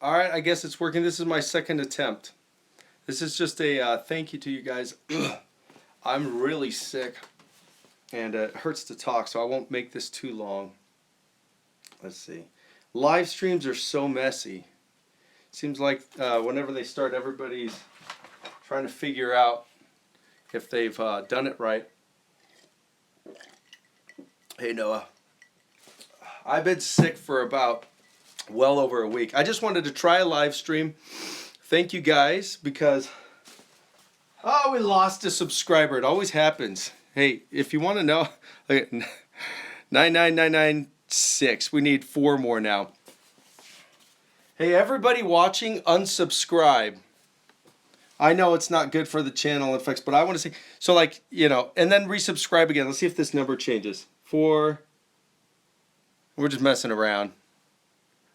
All right, I guess it's working. This is my second attempt. This is just a thank you to you guys. I'm really sick, and it hurts to talk, so I won't make this too long. Let's see. Live streams are so messy. Seems like whenever they start, everybody's trying to figure out if they've done it right. Hey, Noah. I've been sick for about well over a week. I just wanted to try a live stream. Thank you guys, because we lost a subscriber. It always happens. Hey, if you want to know, 99996. We need 4 more now. Hey, everybody watching, unsubscribe. I know it's not good for the channel effects, but I want to say, so like, and then resubscribe again. Let's see if this number changes. 4. We're just messing around.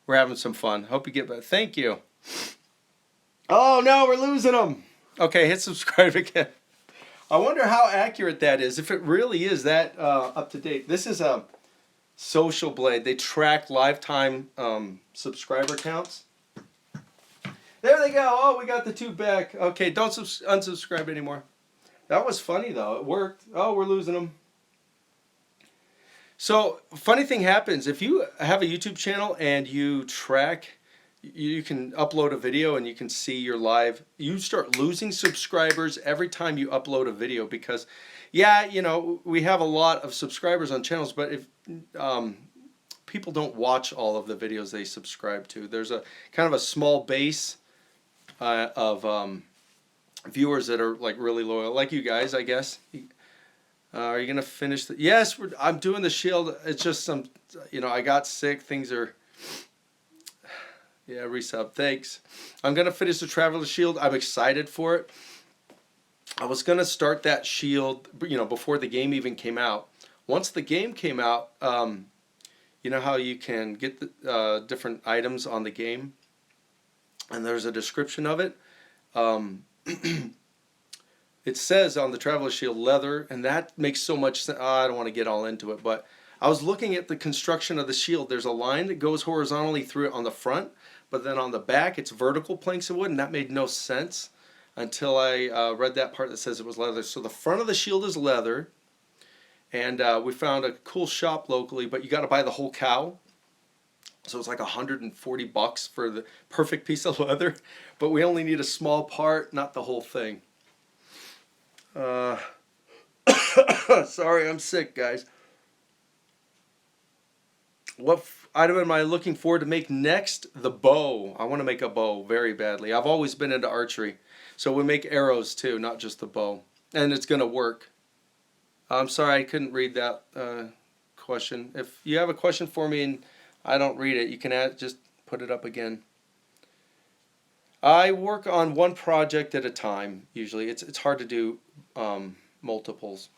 We're having some fun. Hope you get better. Thank you. Oh no, we're losing them. Okay, hit subscribe again. I wonder how accurate that is. If it really is that up to date. This is a Social Blade. They track lifetime subscriber counts. There they go. Oh, we got the 2 back. Okay, don't unsubscribe anymore. That was funny though. It worked. Oh, we're losing them. So, funny thing happens, if you have a YouTube channel and you track, you can upload a video and you can see your live, you start losing subscribers every time you upload a video because, yeah, we have a lot of subscribers on channels, but if people don't watch all of the videos they subscribe to, there's a kind of a small base of viewers that are like really loyal, like you guys, I guess. Are you going to finish? Yes, I'm doing the shield. It's just some, I got sick. Things are, yeah, resub. Thanks. I'm going to finish the Traveler Shield. I'm excited for it. I was going to start that shield, before the game even came out. Once the game came out, you know how you can get the different items on the game? And there's a description of it. It says on the Traveler Shield leather, and that makes so much sense. I don't want to get all into it, but I was looking at the construction of the shield. There's a line that goes horizontally through it on the front, but then on the back it's vertical planks of wood, and that made no sense until I read that part that says it was leather. So the front of the shield is leather, and we found a cool shop locally, but you got to buy the whole cow. So it's like $140 for the perfect piece of leather, but we only need a small part, not the whole thing. Sorry, I'm sick, guys. What item am I looking forward to make next? The bow. I want to make a bow very badly. I've always been into archery, so we make arrows too, not just the bow, and it's gonna work. I'm sorry I couldn't read that question. If you have a question for me and I don't read it, you can just put it up again. I work on one project at a time, usually. It's hard to do multiples.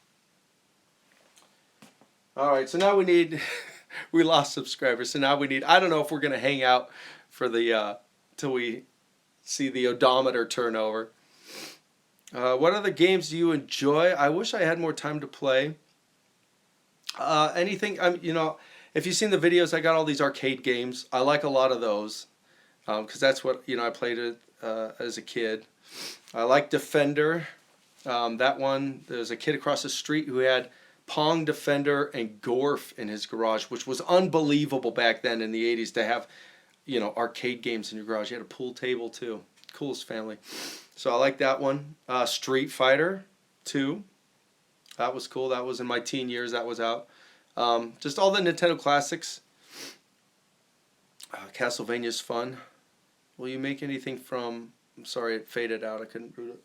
Alright, so now we need, we lost subscribers, so now we need, I don't know if we're going to hang out for the, till we see the odometer turn over. What other games do you enjoy? I wish I had more time to play. Anything, if you've seen the videos, I got all these arcade games. I like a lot of those. Because that's what I played it as a kid. I like Defender. That one, there's a kid across the street who had Pong, Defender, and Gorf in his garage, which was unbelievable back then in the 80s to have, arcade games in your garage. You had a pool table too. Coolest family. So I like that one. Street Fighter 2. That was cool. That was in my teen years. That was out. Just all the Nintendo classics. Castlevania's fun. Will you make anything from... I'm sorry, it faded out. I couldn't read it.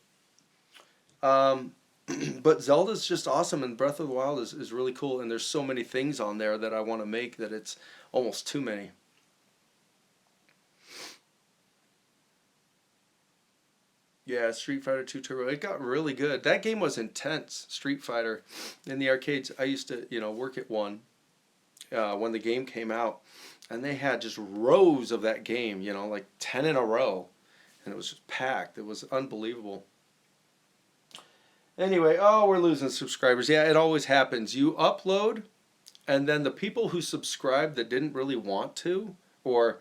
But Zelda's just awesome, and Breath of the Wild is really cool, and there's so many things on there that I want to make that it's almost too many. Yeah, Street Fighter 2 Turbo. It got really good. That game was intense, Street Fighter. In the arcades, I used to, work at one when the game came out. And they had just rows of that game, like 10 in a row. And it was just packed. It was unbelievable. Anyway, we're losing subscribers. Yeah, it always happens. You upload, and then the people who subscribe that didn't really want to, or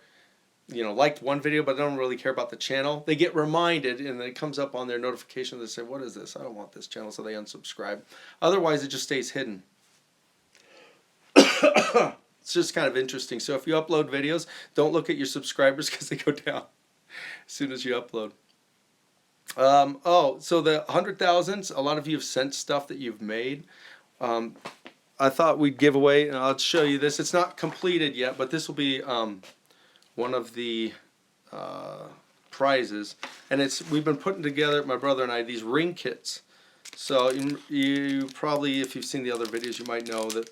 liked one video, but they don't really care about the channel, they get reminded, and it comes up on their notification. They say, "What is this? I don't want this channel," so they unsubscribe. Otherwise, it just stays hidden. It's just kind of interesting. So if you upload videos, don't look at your subscribers because they go down as soon as you upload. So the 100,000s, a lot of you have sent stuff that you've made. I thought we'd give away, and I'll show you this. It's not completed yet, but this will be one of the prizes. And we've been putting together, my brother and I, these ring kits. So you probably, if you've seen the other videos, you might know that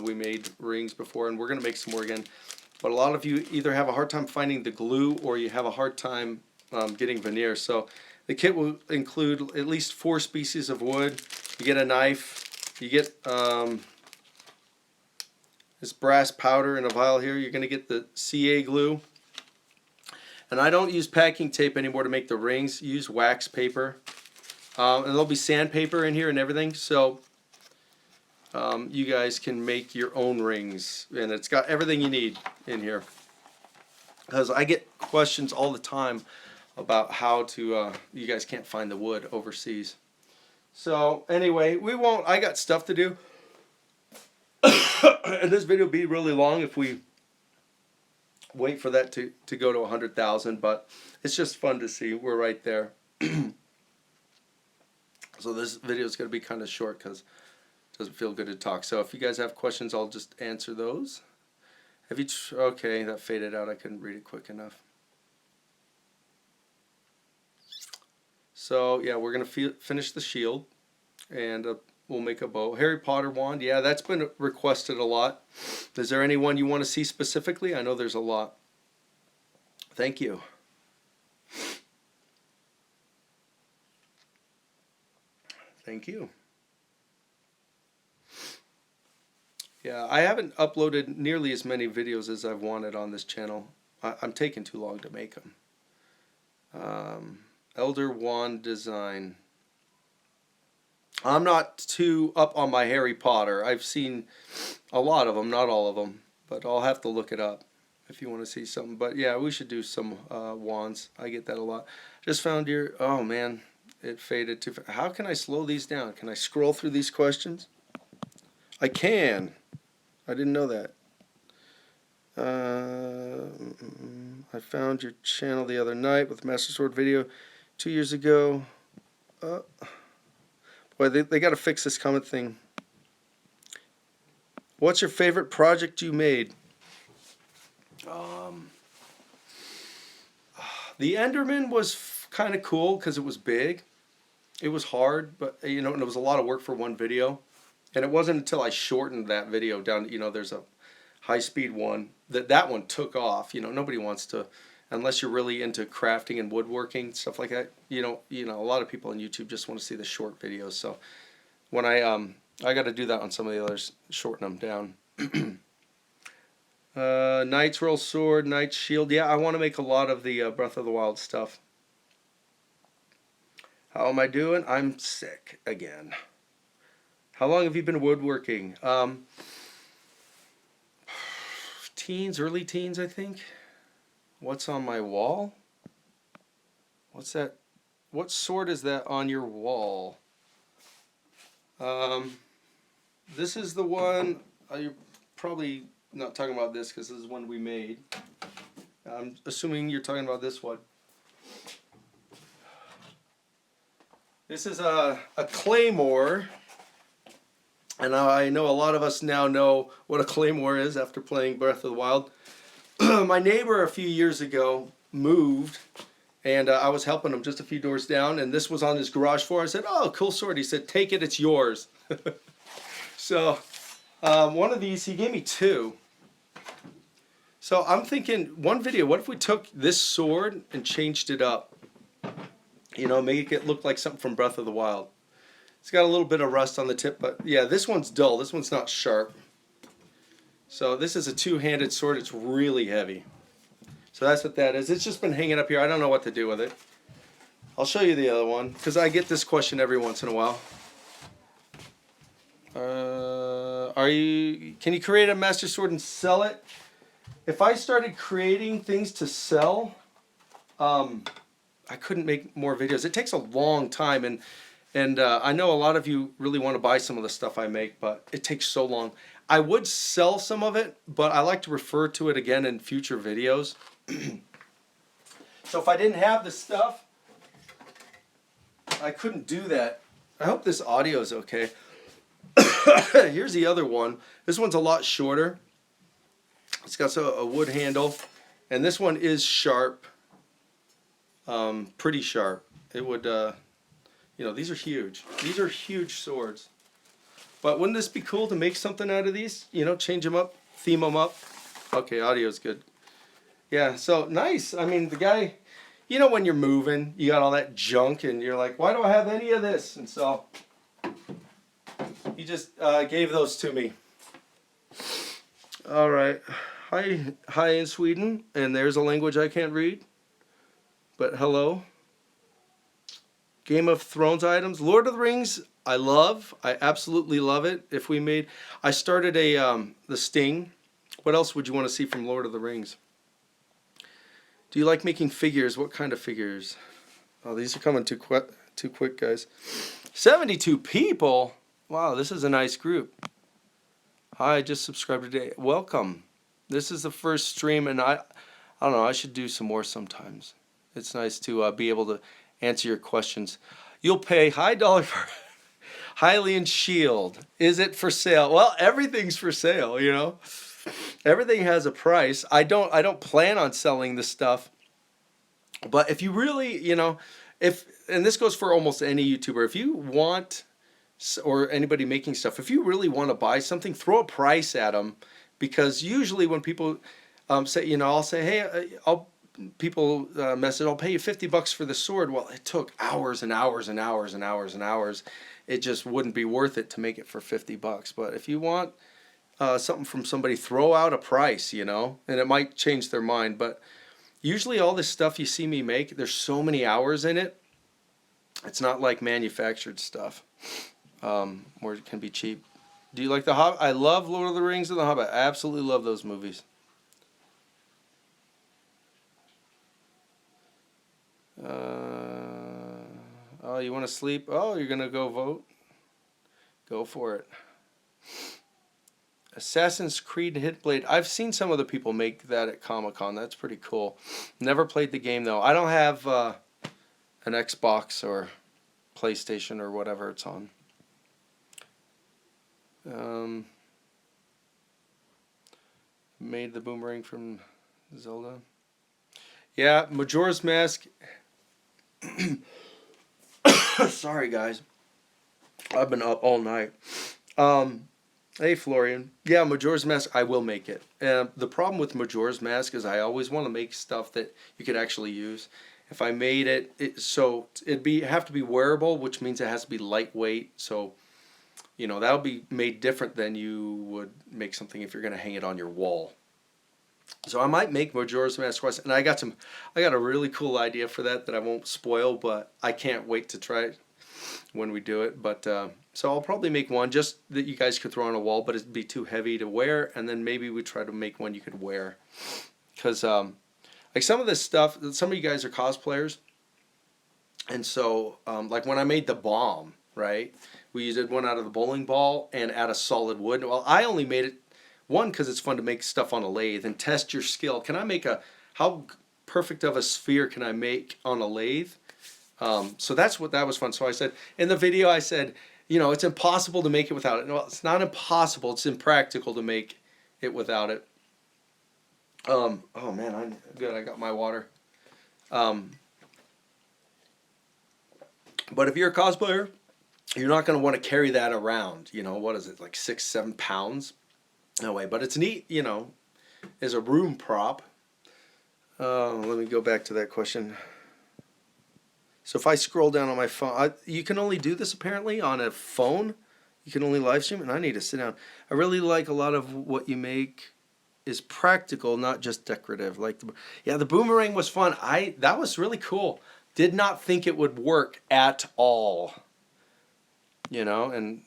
we made rings before, and we're going to make some more again. But a lot of you either have a hard time finding the glue, or you have a hard time getting veneer. So the kit will include at least 4 species of wood. You get a knife. You get this brass powder in a vial here. You're going to get the CA glue. And I don't use packing tape anymore to make the rings. Use wax paper. And there'll be sandpaper in here and everything. So you guys can make your own rings. And it's got everything you need in here. Because I get questions all the time about how to, you guys can't find the wood overseas. So anyway, I got stuff to do. And this video will be really long if we wait for that to go to 100,000, but it's just fun to see. We're right there. So this video is going to be kind of short because it doesn't feel good to talk. So if you guys have questions, I'll just answer those. Okay, that faded out. I couldn't read it quick enough. So yeah, we're going to finish the shield, and we'll make a bow. Harry Potter wand, yeah, that's been requested a lot. Is there anyone you want to see specifically? I know there's a lot. Thank you. Thank you. Yeah, I haven't uploaded nearly as many videos as I've wanted on this channel. I'm taking too long to make them. Elder wand design. I'm not too up on my Harry Potter. I've seen a lot of them, not all of them, but I'll have to look it up if you want to see something. But yeah, we should do some wands. I get that a lot. Just found your, oh man, it faded too fast. How can I slow these down? Can I scroll through these questions? I can. I didn't know that. I found your channel the other night with Master Sword video 2 years ago. Boy, they got to fix this comment thing. What's your favorite project you made? The Enderman was kind of cool because it was big. It was hard, but and it was a lot of work for one video. And it wasn't until I shortened that video down, there's a high-speed one, that one took off. Nobody wants to, unless you're really into crafting and woodworking, stuff like that. A lot of people on YouTube just want to see the short videos. So when I got to do that on some of the others, shorten them down. Knight's Royal Sword, Knight's Shield. Yeah, I want to make a lot of the Breath of the Wild stuff. How am I doing? I'm sick again. How long have you been woodworking? Early teens, I think. What's on my wall? What's that? What sword is that on your wall? This is the one. You're probably not talking about this because this is one we made. I'm assuming you're talking about this one. This is a claymore. And I know a lot of us now know what a claymore is after playing Breath of the Wild. My neighbor a few years ago moved, and I was helping him just a few doors down, and this was on his garage floor. I said, "Oh, cool sword." He said, "Take it, it's yours." So one of these, he gave me 2. So I'm thinking, one video, what if we took this sword and changed it up? Make it look like something from Breath of the Wild. It's got a little bit of rust on the tip, but yeah, this one's dull. This one's not sharp. So this is a 2-handed sword. It's really heavy. So that's what that is. It's just been hanging up here. I don't know what to do with it. I'll show you the other one because I get this question every once in a while. Can you create a Master Sword and sell it? if I started creating things to sell, I couldn't make more videos. It takes a long time, and I know a lot of you really want to buy some of the stuff I make, but it takes so long. I would sell some of it, but I like to refer to it again in future videos. So if I didn't have the stuff, I couldn't do that. I hope this audio is okay. Here's the other one. This one's a lot shorter. It's got a wood handle, and this one is sharp, pretty sharp. It would, you know, these are huge. These are huge swords. But wouldn't this be cool to make something out of these? You know, change them up, theme them up. Okay, audio's good. Yeah, so nice. I mean, the guy, you know, when you're moving, you got all that junk, and you're like, why do I have any of this? And so he just gave those to me. All right. Hi in Sweden, and there's a language I can't read. But hello. Game of Thrones items. Lord of the Rings, I love. I absolutely love it. If we made, I started the Sting. What else would you want to see from Lord of the Rings? Do you like making figures? What kind of figures? Oh, these are coming too quick, guys. 72 people. Wow, this is a nice group. Hi, I just subscribed today. Welcome. This is the first stream, and I don't know, I should do some more sometimes. It's nice to be able to answer your questions. You'll pay high dollar for Hylian Shield. Is it for sale? Well, everything's for sale, you know. Everything has a price. I don't plan on selling this stuff. But if you really, you know, and this goes for almost any YouTuber, if you want, or anybody making stuff, if you really want to buy something, throw a price at them, because usually when people say, you know, I'll say, hey, people message, I'll pay you $50 for the sword. Well, it took hours and hours and hours and hours and hours. It just wouldn't be worth it to make it for $50. But if you want something from somebody, throw out a price, you know, and it might change their mind. But usually all this stuff you see me make, there's so many hours in it. It's not like manufactured stuff where it can be cheap. Do you like The Hobbit? I love Lord of the Rings and The Hobbit. I absolutely love those movies. Oh, you want to sleep? Oh, you're going to go vote? Go for it. Assassin's Creed Hitblade. I've seen some other people make that at Comic-Con. That's pretty cool. Never played the game, though. I don't have an Xbox or PlayStation or whatever it's on. Made the boomerang from Zelda. Yeah, Majora's Mask. Sorry, guys. I've been up all night. Hey, Florian. Yeah, Majora's Mask, I will make it. The problem with Majora's Mask is I always want to make stuff that you could actually use. If I made it, so it'd have to be wearable, which means it has to be lightweight. So, you know, that'll be made different than you would make something if you're going to hang it on your wall. So I might make Majora's Mask Quest, and I got a really cool idea for that I won't spoil, but I can't wait to try it when we do it. But so I'll probably make one just that you guys could throw on a wall, but it'd be too heavy to wear, and then maybe we try to make one you could wear, because like some of this stuff, some of you guys are cosplayers, and so like when I made the bomb, right? We did one out of the bowling ball and out of solid wood. Well, I only made it one because it's fun to make stuff on a lathe and test your skill. Can I make how perfect of a sphere can I make on a lathe? So that was fun. So I said, in the video I said, you know, it's impossible to make it without it. Well, it's not impossible. It's impractical to make it without it. Oh man, I'm good. I got my water. But if you're a cosplayer, you're not going to want to carry that around. You know, what is it, like 6-7 pounds? No way, but it's neat, you know, as a room prop. Let me go back to that question. So if I scroll down on my phone, you can only do this apparently on a phone. You can only live stream, and I need to sit down. I really like a lot of what you make is practical, not just decorative. Like, the boomerang was fun. That was really cool. Did not think it would work at all. You know, and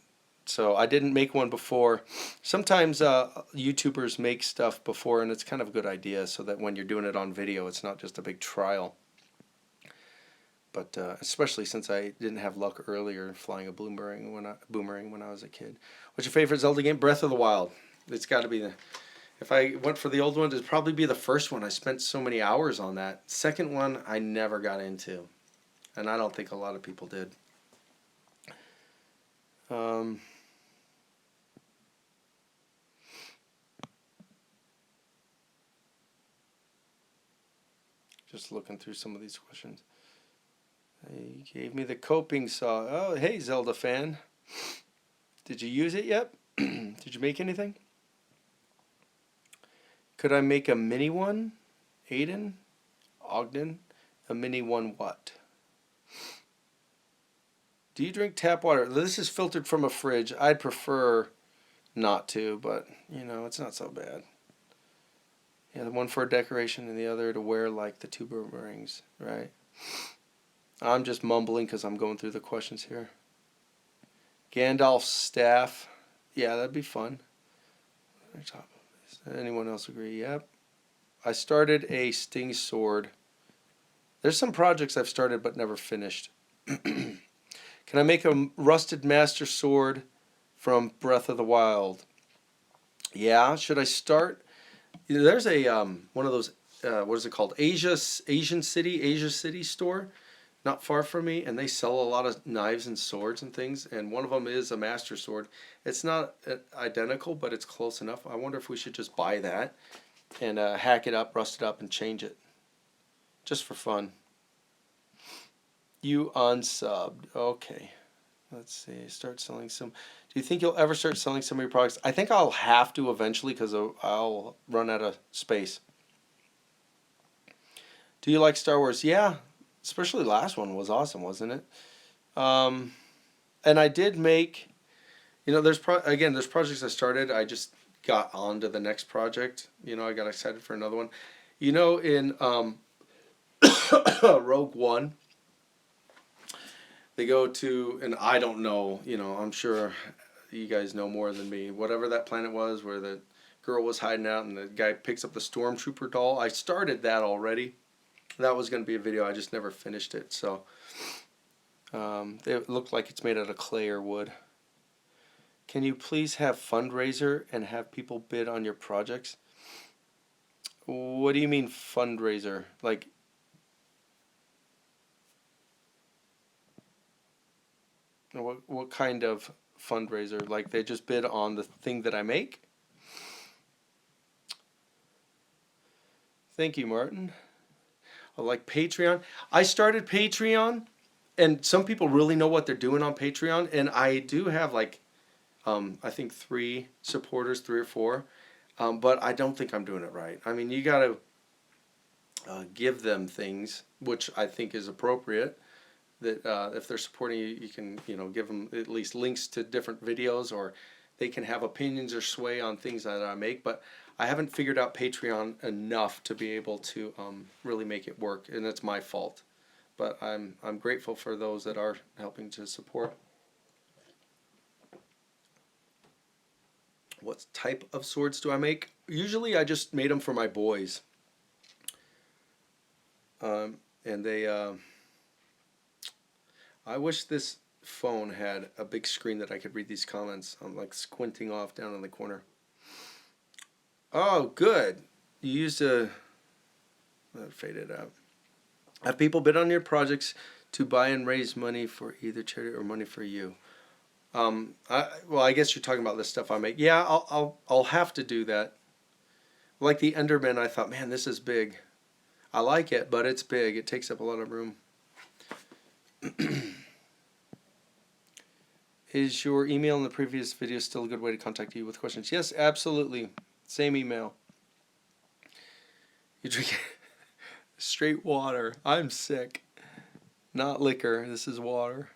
So I didn't make one before. Sometimes YouTubers make stuff before, and it's kind of a good idea so that when you're doing it on video, it's not just a big trial. But especially since I didn't have luck earlier flying a boomerang when I was a kid. What's your favorite Zelda game? Breath of the Wild. It's got to be the. If I went for the old one, it'd probably be the first one. I spent so many hours on that. Second one, I never got into, and I don't think a lot of people did. Just looking through some of these questions. He gave me the coping saw. Oh, hey, Zelda fan. Did you use it yet? Did you make anything? Could I make a mini one? Aiden? Ogden? A mini one what? Do you drink tap water? This is filtered from a fridge. I'd prefer not to, but, you know, it's not so bad. Yeah, the one for a decoration and the other to wear like the two boomerangs, right? I'm just mumbling because I'm going through the questions here. Gandalf's staff. Yeah, that'd be fun. Anyone else agree? Yep. I started a Sting sword. There's some projects I've started but never finished. Can I make a rusted master sword from Breath of the Wild? Yeah. Should I start? There's a one of those what is it called? Asia City store, not far from me, and they sell a lot of knives and swords and things. And one of them is a master sword. It's not identical, but it's close enough. I wonder if we should just buy that and hack it up, rust it up, and change it, just for fun. You unsubbed. Okay. Let's see. Start selling some. Do you think you'll ever start selling some of your products? I think I'll have to eventually because I'll run out of space. Do you like Star Wars? Yeah. Especially last one was awesome, wasn't it? And I did make, you know, there's projects I started. I just got on to the next project. You know, I got excited for another one. You know, in Rogue One, they go to, and I don't know, you know, I'm sure you guys know more than me. Whatever that planet was where the girl was hiding out and the guy picks up the stormtrooper doll. I started that already. That was going to be a video. I just never finished it. So it looked like it's made out of clay or wood. Can you please have fundraiser and have people bid on your projects? What do you mean fundraiser? Like, what kind of fundraiser? Like they just bid on the thing that I make? Thank you, Martin. Like Patreon. I started Patreon, and some people really know what they're doing on Patreon, and I do have like, I think 3 supporters, 3 or 4, but I don't think I'm doing it right. I mean, you got to give them things, which I think is appropriate. That if they're supporting you, you can, you know, give them at least links to different videos, or they can have opinions or sway on things that I make. But I haven't figured out Patreon enough to be able to really make it work, and it's my fault. But I'm grateful for those that are helping to support. What type of swords do I make? Usually I just made them for my boys. And they... I wish this phone had a big screen that I could read these comments. I'm like squinting off down in the corner. Oh, good. You used a... That faded out. Have people bid on your projects to buy and raise money for either charity or money for you? I guess you're talking about the stuff I make. Yeah, I'll have to do that. Like the Enderman, I thought, man, this is big. I like it, but it's big. It takes up a lot of room. Is your email in the previous video still a good way to contact you with questions? Yes, absolutely. Same email. You drink straight water. I'm sick. Not liquor. This is water.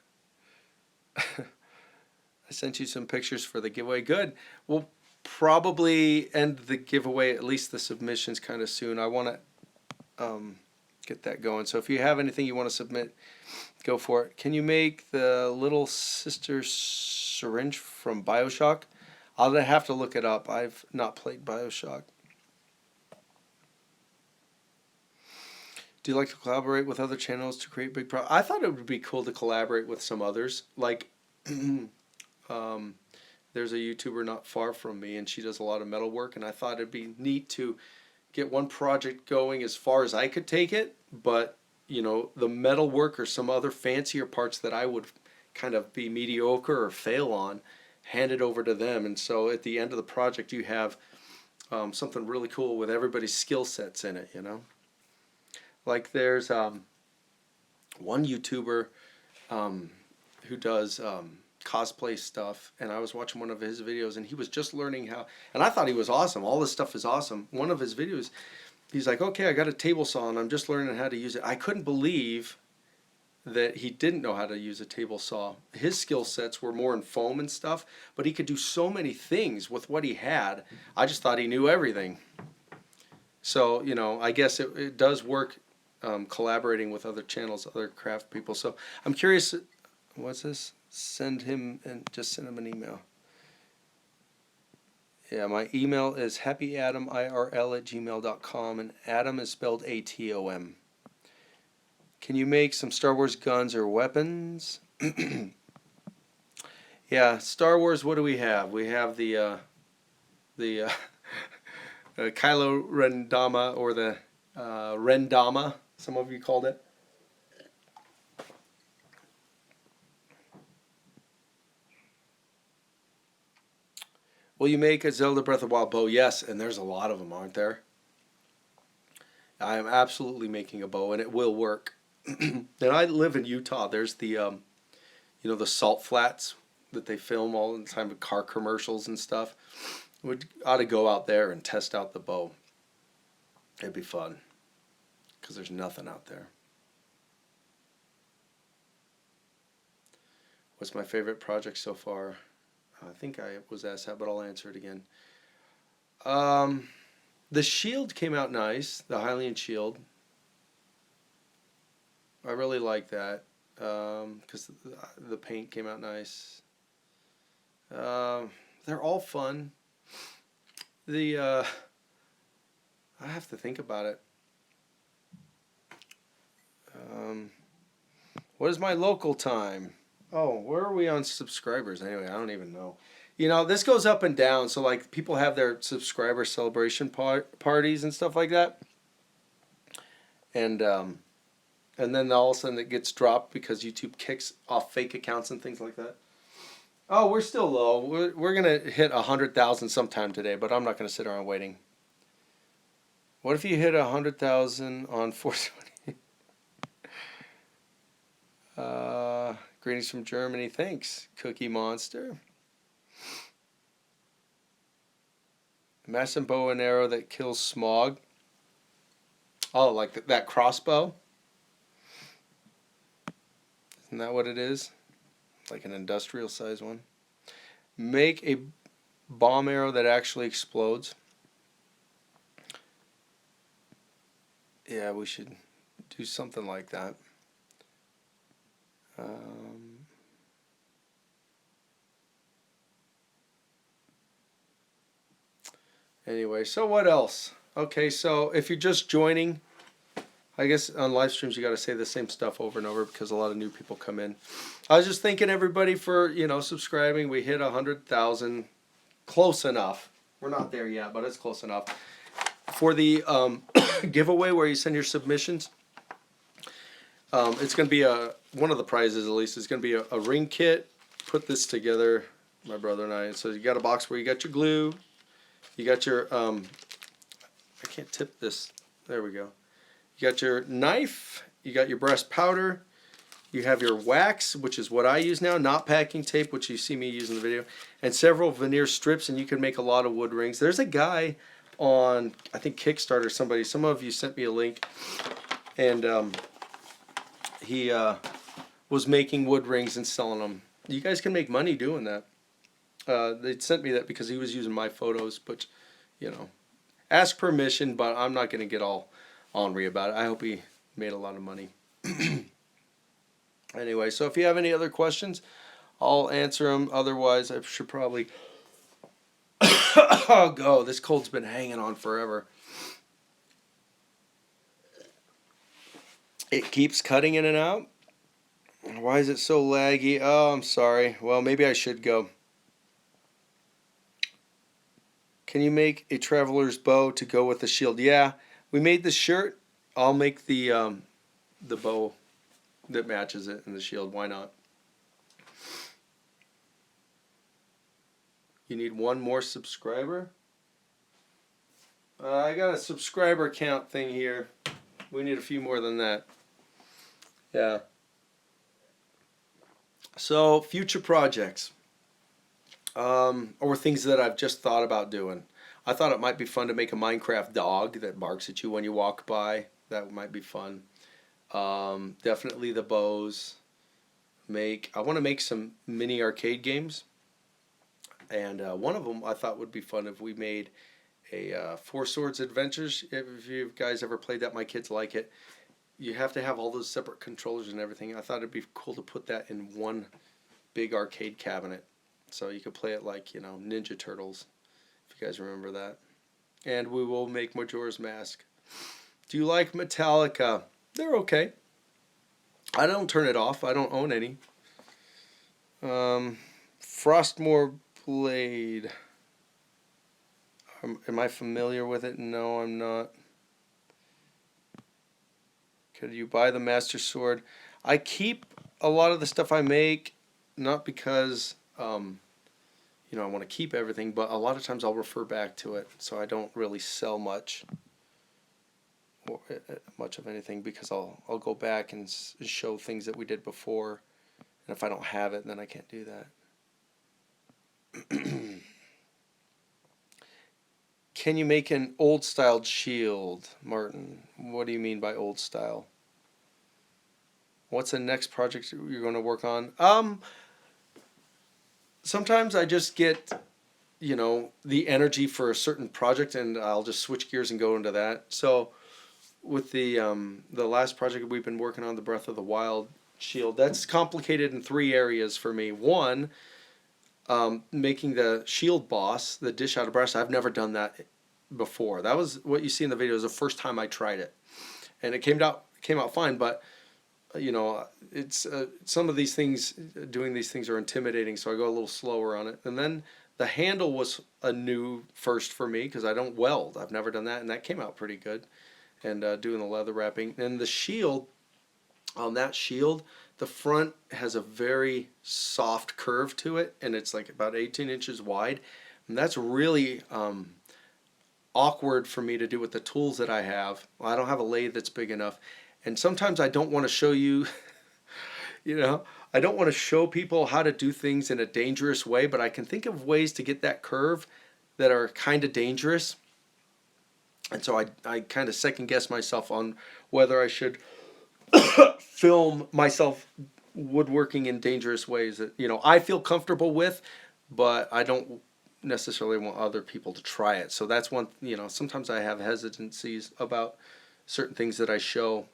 I sent you some pictures for the giveaway. Good. We'll probably end the giveaway, at least the submissions, kind of soon. I want to get that going. So if you have anything you want to submit, go for it. Can you make the little sister syringe from BioShock? I'll have to look it up. I've not played BioShock. Do you like to collaborate with other channels to create big I thought it would be cool to collaborate with some others. Like, there's a YouTuber not far from me, and she does a lot of metal work, and I thought it'd be neat to get one project going as far as I could take it, but, you know, the metal work or some other fancier parts that I would kind of be mediocre or fail on, hand it over to them. And so at the end of the project, you have something really cool with everybody's skill sets in it, you know? Like there's one YouTuber who does cosplay stuff, and I was watching one of his videos, and he was just learning how, and I thought he was awesome. All this stuff is awesome. One of his videos, he's like, okay, I got a table saw, and I'm just learning how to use it. I couldn't believe that he didn't know how to use a table saw. His skill sets were more in foam and stuff, but he could do so many things with what he had. I just thought he knew everything. So, you know, I guess it does work. Collaborating with other channels, other craft people. So I'm curious, what's this? Send him and just send him an email. Yeah, my email is happyadomirl@gmail.com, and Adam is spelled ATOM. Can you make some Star Wars guns or weapons? Yeah, Star Wars. What do we have? We have the Kylo Rendama, or the Rendama, some of you called it. Will you make a Zelda Breath of the Wild bow? Yes, and there's a lot of them, aren't there? I am absolutely making a bow, and it will work. And I live in Utah. There's the, you know, the salt flats that they film all the time with car commercials and stuff. We ought to go out there and test out the bow. It'd be fun, because there's nothing out there. What's my favorite project so far? I think I was asked that, but I'll answer it again. The shield came out nice, the Hylian shield. I really like that, because the paint came out nice. They're all fun. I have to think about it. What is my local time? Oh, where are we on subscribers? Anyway, I don't even know. You know, this goes up and down. So, like, people have their subscriber celebration parties and stuff like that. And then all of a sudden it gets dropped because YouTube kicks off fake accounts and things like that. Oh, we're still low. We're going to hit 100,000 sometime today, but I'm not going to sit around waiting. What if you hit 100,000 on 420? Greetings from Germany. Thanks, Cookie Monster. Mass and bow and arrow that kills smog. Oh, like that crossbow? Isn't that what it is? Like an industrial size one. Make a bomb arrow that actually explodes. Yeah, we should do something like that. Anyway, so what else? Okay, so if you're just joining, I guess on live streams you got to say the same stuff over and over because a lot of new people come in. I was just thanking everybody for, you know, subscribing. We hit 100,000, close enough. We're not there yet, but it's close enough. For the giveaway where you send your submissions, it's going to be one of the prizes at least is going to be a ring kit. Put this together, my brother and I. So you got a box where you got your glue, you got your I can't tip this. There we go. You got your knife, you got your brass powder, you have your wax, which is what I use now, not packing tape, which you see me use in the video, and several veneer strips, and you can make a lot of wood rings. There's a guy on, I think, Kickstarter, some of you sent me a link, and he was making wood rings and selling them. You guys can make money doing that. They sent me that because he was using my photos, but, you know, ask permission, but I'm not going to get all ornery about it. I hope he made a lot of money. Anyway, so if you have any other questions, I'll answer them. Otherwise, I should probably go. This cold's been hanging on forever. It keeps cutting in and out. Why is it so laggy? Oh, I'm sorry. Well, maybe I should go. Can you make a traveler's bow to go with the shield? Yeah, we made the shirt. I'll make the bow that matches it and the shield. Why not? You need one more subscriber? I got a subscriber count thing here. We need a few more than that. Yeah. So, future projects. Or things that I've just thought about doing. I thought it might be fun to make a Minecraft dog that barks at you when you walk by. That might be fun. Definitely the bows. I want to make some mini arcade games. And one of them I thought would be fun if we made a Four Swords Adventures. If you guys ever played that, my kids like it. You have to have all those separate controllers and everything. I thought it'd be cool to put that in one big arcade cabinet. So you could play it like, Ninja Turtles, if you guys remember that. And we will make Majora's Mask. Do you like Metallica? They're okay. I don't turn it off. I don't own any. Frostmore Blade. Am I familiar with it? No, I'm not. Could you buy the Master Sword? I keep a lot of the stuff I make, not because I want to keep everything, but a lot of times I'll refer back to it, so I don't really sell much of anything, because I'll go back and show things that we did before, and if I don't have it, then I can't do that. Can you make an old-styled shield, Martin? What do you mean by old style? What's the next project you're going to work on? Sometimes I just get, the energy for a certain project, and I'll just switch gears and go into that. So with the last project we've been working on, the Breath of the Wild shield, that's complicated in 3 areas for me. One, making the shield boss, the dish out of brass. I've never done that before. That was what you see in the video. It was the first time I tried it, and it came out fine. But it's some of these things, doing these things are intimidating, so I go a little slower on it. And then the handle was a new first for me, because I don't weld. I've never done that, and that came out pretty good. And doing the leather wrapping, and the shield. On that shield, the front has a very soft curve to it, and it's like about 18 inches wide, and that's really awkward for me to do with the tools that I have. Well, I don't have a lathe that's big enough, and sometimes I don't want to show you, I don't want to show people how to do things in a dangerous way, but I can think of ways to get that curve that are kind of dangerous, and so I kind of second guess myself on whether I should film myself woodworking in dangerous ways that I feel comfortable with, but I don't necessarily want other people to try it. So that's one. Sometimes I have hesitancies about certain things that I show,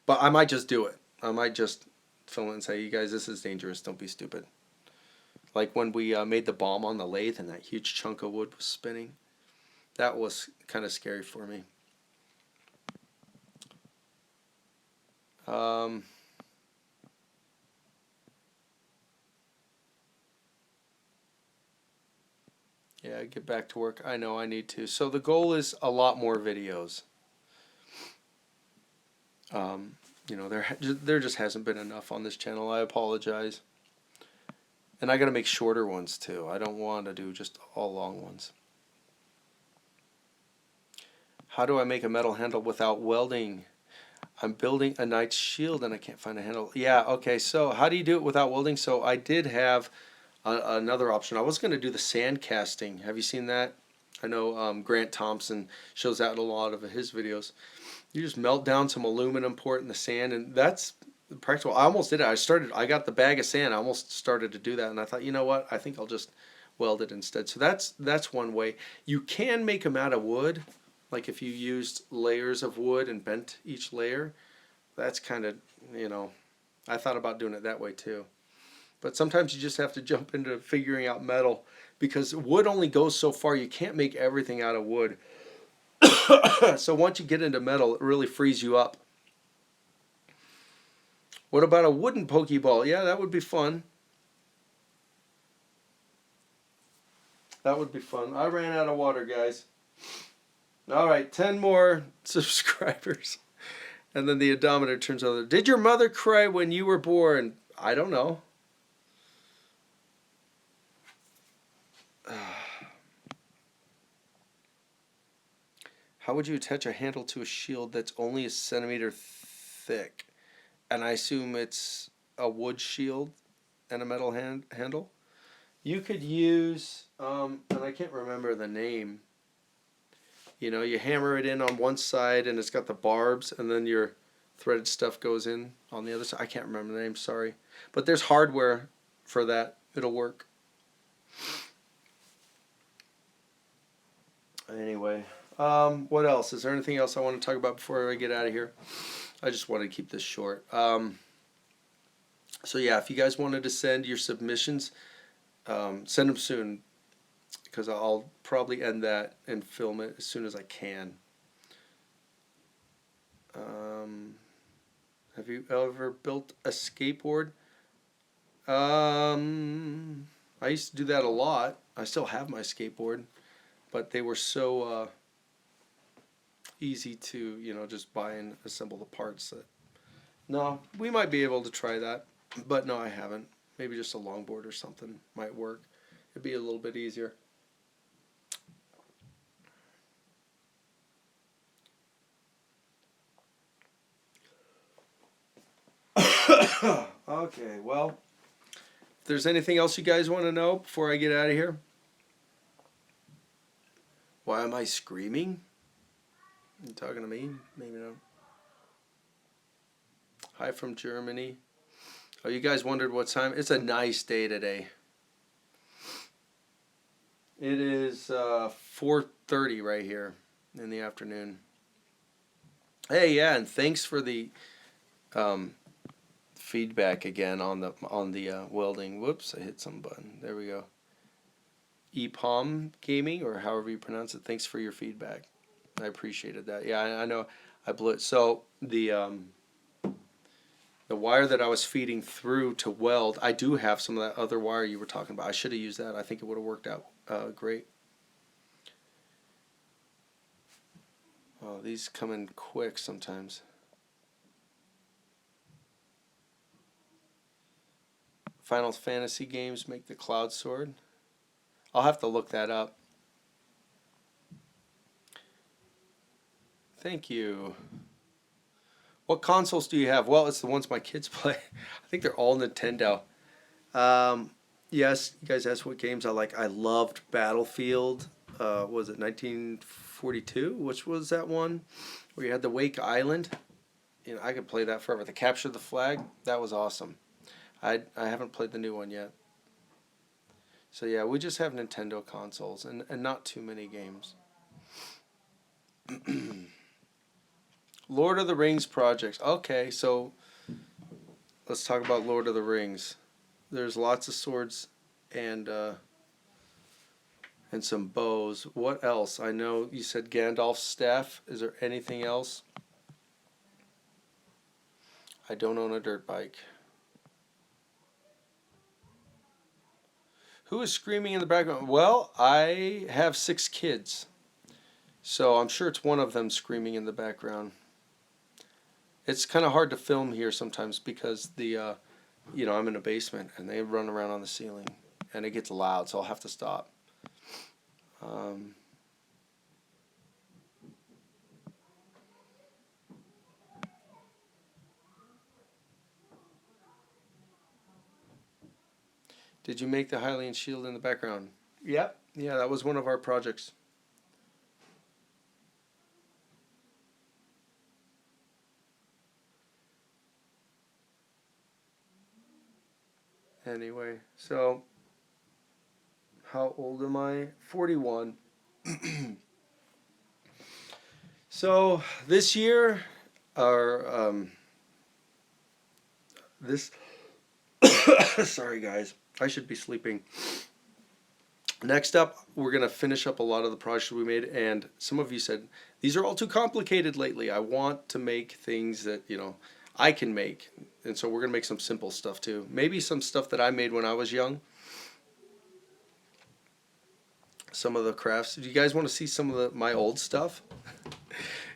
but I might just do it. I might just film it and say, "You guys, this is dangerous. Don't be stupid." Like when we made the bomb on the lathe and that huge chunk of wood was spinning. That was kind of scary for me. Yeah, get back to work. I know I need to. So the goal is a lot more videos. There just hasn't been enough on this channel. I apologize. And I got to make shorter ones too. I don't want to do just all long ones. How do I make a metal handle without welding? I'm building a knight's shield and I can't find a handle. Yeah, okay, so how do you do it without welding? So I did have another option. I was going to do the sand casting. Have you seen that? I know Grant Thompson shows that in a lot of his videos. You just melt down some aluminum, pour it in the sand, and that's practical. I almost did it. I got the bag of sand. I almost started to do that, and I thought, you know what? I think I'll just weld it instead. So that's one way. You can make them out of wood. Like if you used layers of wood and bent each layer, that's kind of, you know, I thought about doing it that way too. But sometimes you just have to jump into figuring out metal because wood only goes so far. You can't make everything out of wood. So once you get into metal, it really frees you up. What about a wooden Pokeball? Yeah, that would be fun. That would be fun. I ran out of water, guys. All right, 10 more subscribers. And then the odometer turns over. Did your mother cry when you were born? I don't know. How would you attach a handle to a shield that's only a centimeter thick? And I assume it's a wood shield and a metal handle. You could use, and I can't remember the name. You know, you hammer it in on one side and it's got the barbs, and then your threaded stuff goes in on the other side. I can't remember the name, sorry. But there's hardware for that. It'll work. Anyway, what else? Is there anything else I want to talk about before I get out of here? I just want to keep this short. So yeah, if you guys wanted to send your submissions, send them soon, because I'll probably end that and film it as soon as I can. Have you ever built a skateboard? I used to do that a lot. I still have my skateboard, but they were so easy to, you know, just buy and assemble the parts that. No, we might be able to try that, but no, I haven't. Maybe just a longboard or something might work. It'd be a little bit easier. Okay, well, if there's anything else you guys want to know before I get out of here. Why am I screaming? You talking to me? Maybe not. Hi from Germany. Oh, you guys wondered what time? It's a nice day today. It is 4:30 right here in the afternoon. Hey, yeah, and thanks for the feedback again on the welding. Whoops, I hit some button. There we go. EPOM Gaming, or however you pronounce it. Thanks for your feedback. I appreciated that. Yeah, I know I blew it. So the wire that I was feeding through to weld, I do have some of that other wire you were talking about. I should have used that. I think it would have worked out great. Oh, these come in quick sometimes. Final Fantasy games make the Cloud Sword. I'll have to look that up. Thank you. What consoles do you have? Well, it's the ones my kids play. I think they're all Nintendo. Yes, you guys asked what games I like. I loved Battlefield. Was it 1942? Which was that one? Where you had the Wake Island. You know, I could play that forever. The Capture the Flag. That was awesome. I haven't played the new one yet. So yeah, we just have Nintendo consoles and not too many games. Lord of the Rings projects. Okay, so let's talk about Lord of the Rings. There's lots of swords and some bows. What else? I know you said Gandalf's staff. Is there anything else? I don't own a dirt bike. Who is screaming in the background? Well, I have 6 kids, so I'm sure it's one of them screaming in the background. It's kind of hard to film here sometimes because the, you know, I'm in a basement and they run around on the ceiling and it gets loud, so I'll have to stop. Did you make the Hylian shield in the background? Yep. Yeah, that was one of our projects. Anyway, so how old am I? 41. So this year, our this sorry guys, I should be sleeping. Next up, we're gonna finish up a lot of the projects we made, and some of you said these are all too complicated lately. I want to make things that I can make, and so we're gonna make some simple stuff too. Maybe some stuff that I made when I was young. Some of the crafts. Do you guys want to see some of my old stuff?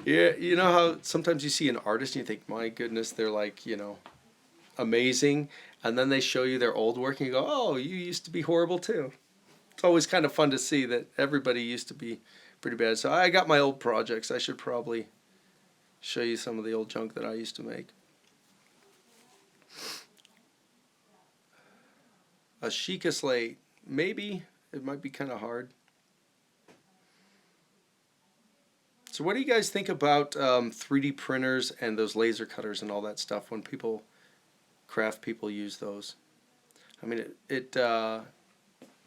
Yeah, you know how sometimes you see an artist and you think, my goodness, they're like, amazing. And then they show you their old work and you go, oh, you used to be horrible too. It's always kind of fun to see that everybody used to be pretty bad. So I got my old projects. I should probably show you some of the old junk that I used to make. A Sheikah slate. Maybe. It might be kind of hard. So what do you guys think about 3D printers and those laser cutters and all that stuff when craft people use those? I mean, it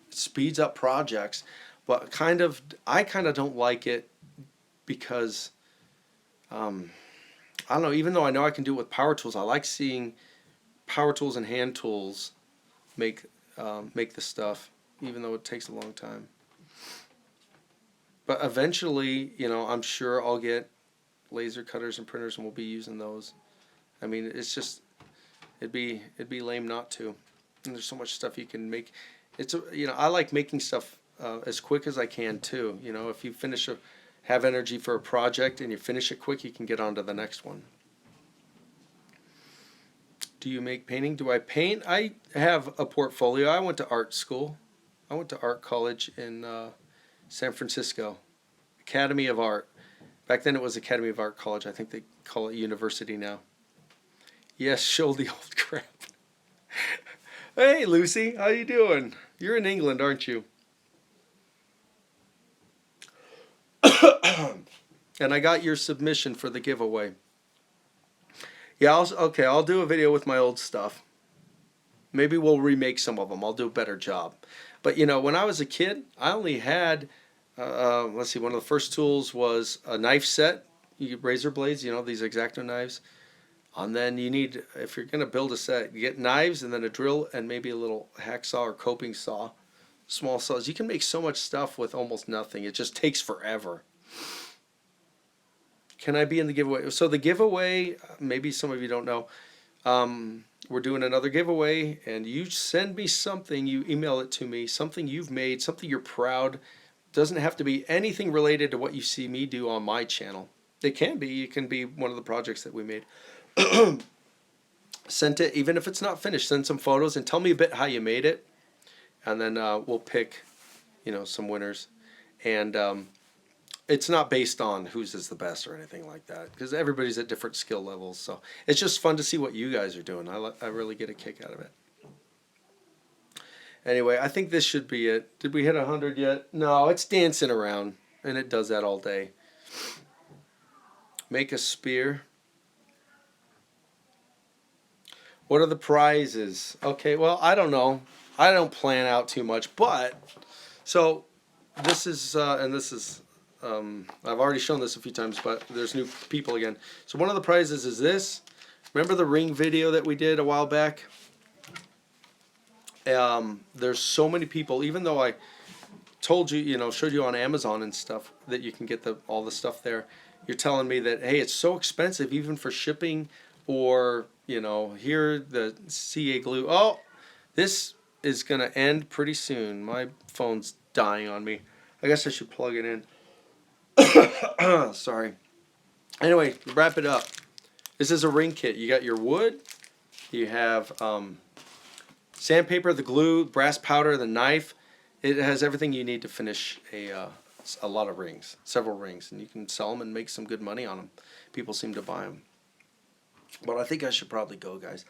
speeds up projects, but I kind of don't like it because I don't know. Even though I know I can do it with power tools, I like seeing power tools and hand tools make the stuff, even though it takes a long time. But eventually, I'm sure I'll get laser cutters and printers, and we'll be using those. I mean, it's just it'd be lame not to. And there's so much stuff you can make. I like making stuff as quick as I can too. If you have energy for a project and you finish it quick, you can get on to the next one. Do you make painting? Do I paint? I have a portfolio. I went to art school. I went to art college in San Francisco, Academy of Art. Back then it was Academy of Art College. I think they call it university now. Yes, show the old crap. Hey, Lucy, how you doing? You're in England, aren't you? And I got your submission for the giveaway. Yeah, I'll do a video with my old stuff. Maybe we'll remake some of them. I'll do a better job. But when I was a kid, I only had, let's see, one of the first tools was a knife set. You get razor blades, these X-Acto knives. And then you need, if you're going to build a set, you get knives and then a drill and maybe a little hacksaw or coping saw. Small saws. You can make so much stuff with almost nothing. It just takes forever. Can I be in the giveaway? So the giveaway, maybe some of you don't know, we're doing another giveaway, and you send me something, you email it to me, something you've made, something you're proud. Doesn't have to be anything related to what you see me do on my channel. It can be. It can be one of the projects that we made. Send it, even if it's not finished, send some photos and tell me a bit how you made it, and then we'll pick, some winners. And it's not based on whose is the best or anything like that, because everybody's at different skill levels. So it's just fun to see what you guys are doing. I really get a kick out of it. Anyway, I think this should be it. Did we hit 100 yet? No, it's dancing around, and it does that all day. Make a spear. What are the prizes? Okay, well, I don't know. I don't plan out too much, but so this is and this is I've already shown this a few times, but there's new people again. So one of the prizes is this. Remember the ring video that we did a while back? There's so many people, even though I told you, showed you on Amazon and stuff that you can get all the stuff there. You're telling me that, hey, it's so expensive even for shipping, or here the CA glue. Oh, this is gonna end pretty soon. My phone's dying on me. I guess I should plug it in. Sorry. Anyway, wrap it up. This is a ring kit. You got your wood. You have sandpaper, the glue, brass powder, the knife. It has everything you need to finish a lot of rings, several rings, and you can sell them and make some good money on them. People seem to buy them. But I think I should probably go, guys.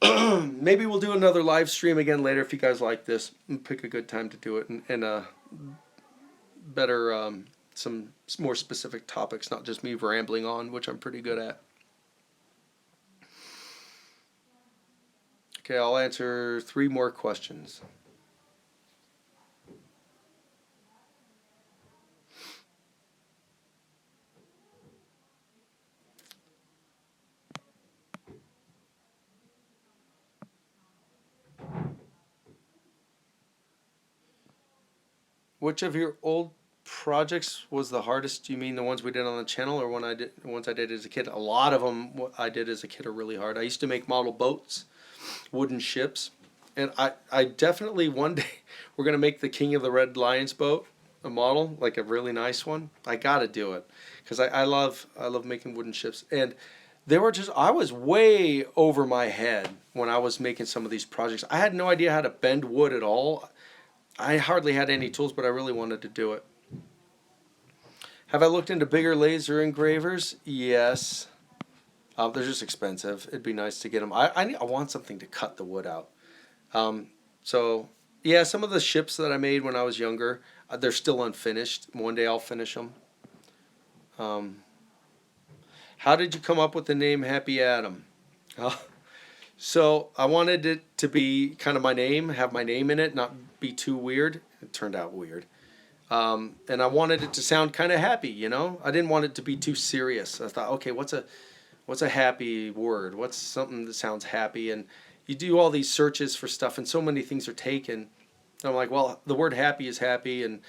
Maybe we'll do another live stream again later if you guys like this. Pick a good time to do it, and better some more specific topics, not just me rambling on, which I'm pretty good at. Okay, I'll answer 3 more questions. Which of your old projects was the hardest? Do you mean the ones we did on the channel, or the ones I did as a kid? A lot of them I did as a kid are really hard. I used to make model boats, wooden ships, and I definitely one day we're gonna make the King of the Red Lions boat, a model, like a really nice one. I gotta do it because I love making wooden ships, and I was way over my head when I was making some of these projects. I had no idea how to bend wood at all. I hardly had any tools, but I really wanted to do it. Have I looked into bigger laser engravers? Yes. They're just expensive. It'd be nice to get them. I want something to cut the wood out. So, yeah, some of the ships that I made when I was younger, they're still unfinished. One day I'll finish them. How did you come up with the name Happy Adam? So I wanted it to be kind of my name, have my name in it, not be too weird. It turned out weird. And I wanted it to sound kind of happy, you know? I didn't want it to be too serious. I thought, okay, what's a happy word? What's something that sounds happy? And you do all these searches for stuff, and so many things are taken. I'm like, well, the word happy is happy, and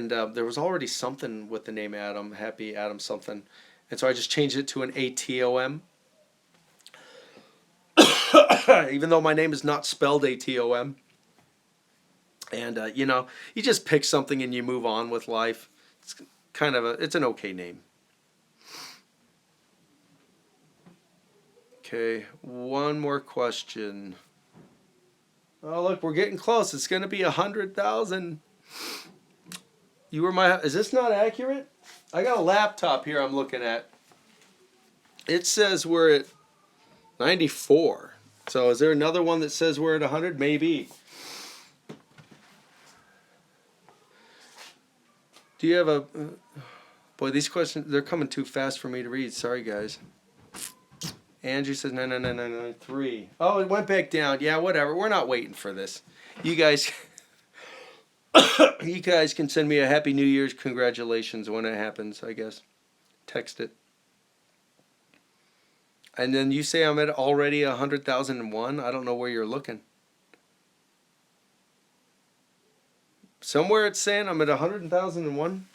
there was already something with the name Adam, Happy Adam something. And so I just changed it to an ATOM. Even though my name is not spelled ATOM. And, you know, you just pick something and you move on with life. It's kind of it's an okay name. Okay, one more question. Oh, look, we're getting close. It's going to be 100,000. Is this not accurate? I got a laptop here I'm looking at. It says we're at 94. So is there another one that says we're at 100? Maybe. Do you have a... boy, these questions, they're coming too fast for me to read. Sorry, guys. Andrew says 99993. Oh, it went back down. Yeah, whatever. We're not waiting for this. You guys... you guys can send me a Happy New Year's congratulations when it happens, I guess. Text it. And then you say I'm at already 100,001. I don't know where you're looking. Somewhere it's saying I'm at 100,001.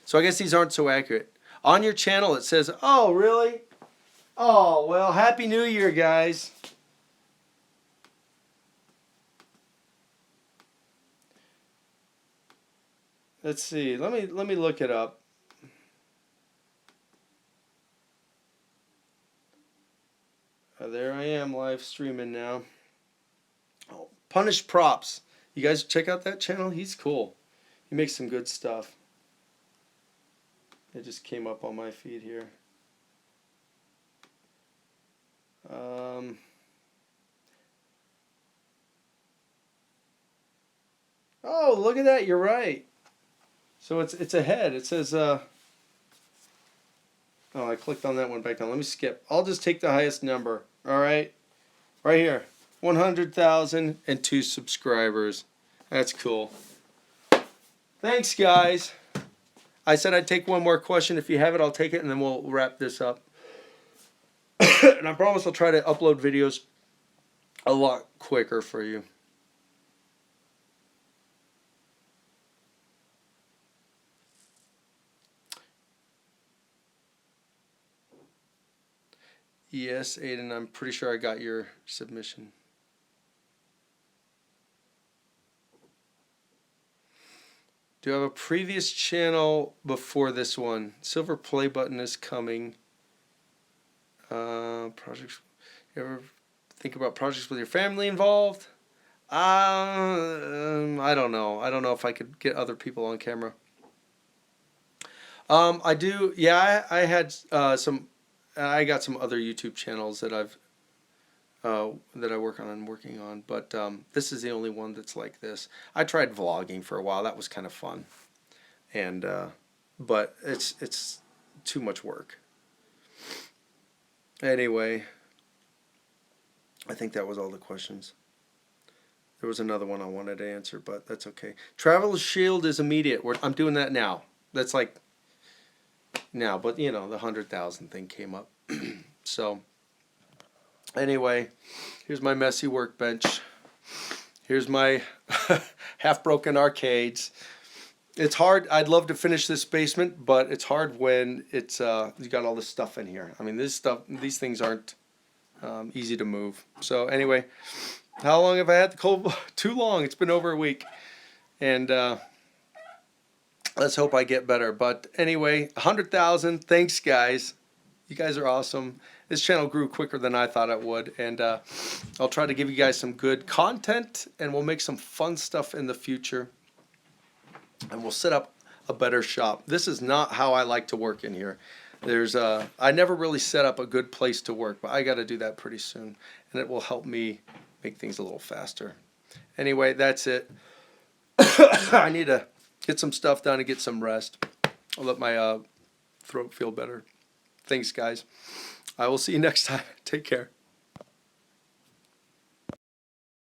So I guess these aren't so accurate. On your channel it says, oh, really? Oh, well, Happy New Year, guys. Let's see. Let me look it up. There I am live streaming now. Oh, Punished Props. You guys check out that channel? He's cool. He makes some good stuff. It just came up on my feed here. Oh, look at that. You're right. So it's ahead. It says, oh, I clicked on that one back down. Let me skip. I'll just take the highest number. All right. Right here. 100,002 subscribers. That's cool. Thanks, guys. I said I'd take one more question. If you have it, I'll take it, and then we'll wrap this up. And I promise I'll try to upload videos a lot quicker for you. Yes, Aiden, I'm pretty sure I got your submission. Do you have a previous channel before this one? Silver play button is coming. Projects. You ever think about projects with your family involved? I don't know. I don't know if I could get other people on camera. I do. Yeah, I had some. I got some other YouTube channels that that I working on, but this is the only one that's like this. I tried vlogging for a while. That was kind of fun, and but it's too much work. Anyway, I think that was all the questions. There was another one I wanted to answer, but that's okay. Travel Shield is immediate. I'm doing that now. That's like now, but you know, the 100,000 thing came up. So anyway, here's my messy workbench. Here's my half broken arcades. It's hard. I'd love to finish this basement, but it's hard when it's you got all this stuff in here. I mean, these things aren't easy to move. So anyway, how long have I had the cold? Too long. It's been over a week, and let's hope I get better. But anyway, 100,000. Thanks, guys. You guys are awesome. This channel grew quicker than I thought it would, and I'll try to give you guys some good content, and we'll make some fun stuff in the future. And we'll set up a better shop. This is not how I like to work in here. I never really set up a good place to work, but I got to do that pretty soon, and it will help me make things a little faster. Anyway, that's it. I need to get some stuff done and get some rest. I'll let my throat feel better. Thanks, guys. I will see you next time. Take care.